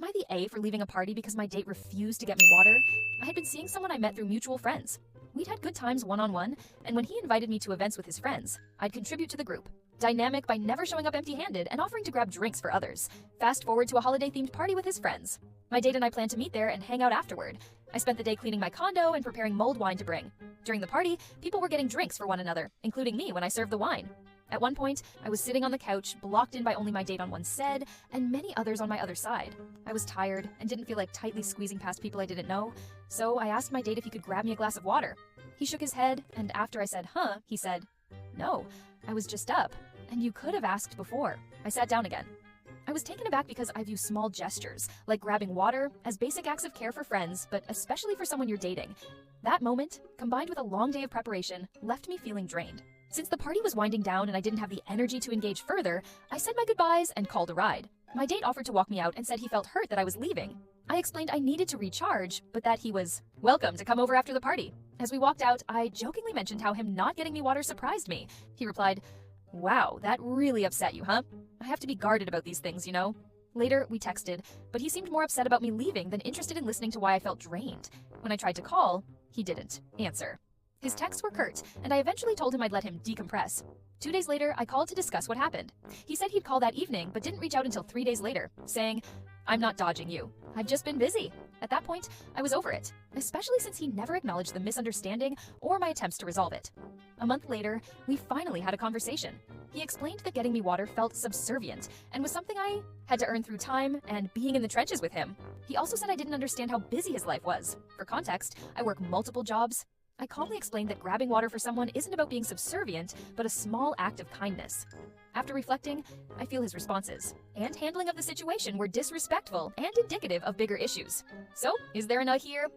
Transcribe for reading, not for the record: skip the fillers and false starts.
Am I the A for leaving a party because my date refused to get me water? I had been seeing someone I met through mutual friends. We'd had good times one-on-one, and when he invited me to events with his friends, I'd contribute to the group. Dynamic by never showing up empty-handed and offering to grab drinks for others. Fast forward to a holiday-themed party with his friends. My date and I planned to meet there and hang out afterward. I spent the day cleaning my condo and preparing mulled wine to bring. During the party, people were getting drinks for one another, including me when I served the wine. At one point, I was sitting on the couch, blocked in by only my date on one side, and many others on my other side. I was tired and didn't feel like tightly squeezing past people I didn't know, so I asked my date if he could grab me a glass of water. He shook his head, and after I said, "Huh," he said, "No, I was just up, and you could have asked before." I sat down again. I was taken aback because I view small gestures, like grabbing water, as basic acts of care for friends, but especially for someone you're dating. That moment, combined with a long day of preparation, left me feeling drained. Since the party was winding down and I didn't have the energy to engage further, I said my goodbyes and called a ride. My date offered to walk me out and said he felt hurt that I was leaving. I explained I needed to recharge, but that he was welcome to come over after the party. As we walked out, I jokingly mentioned how him not getting me water surprised me. He replied, "Wow, that really upset you, huh? I have to be guarded about these things, you know?" Later, we texted, but he seemed more upset about me leaving than interested in listening to why I felt drained. When I tried to call, he didn't answer. His texts were curt, and I eventually told him I'd let him decompress. 2 days later, I called to discuss what happened. He said he'd call that evening, but didn't reach out until 3 days later, saying, "I'm not dodging you. I've just been busy." At that point, I was over it, especially since he never acknowledged the misunderstanding or my attempts to resolve it. A month later, we finally had a conversation. He explained that getting me water felt subservient and was something I had to earn through time and being in the trenches with him. He also said I didn't understand how busy his life was. For context, I work multiple jobs. I calmly explained that grabbing water for someone isn't about being subservient, but a small act of kindness. After reflecting, I feel his responses and handling of the situation were disrespectful and indicative of bigger issues. So, is there an "a" here?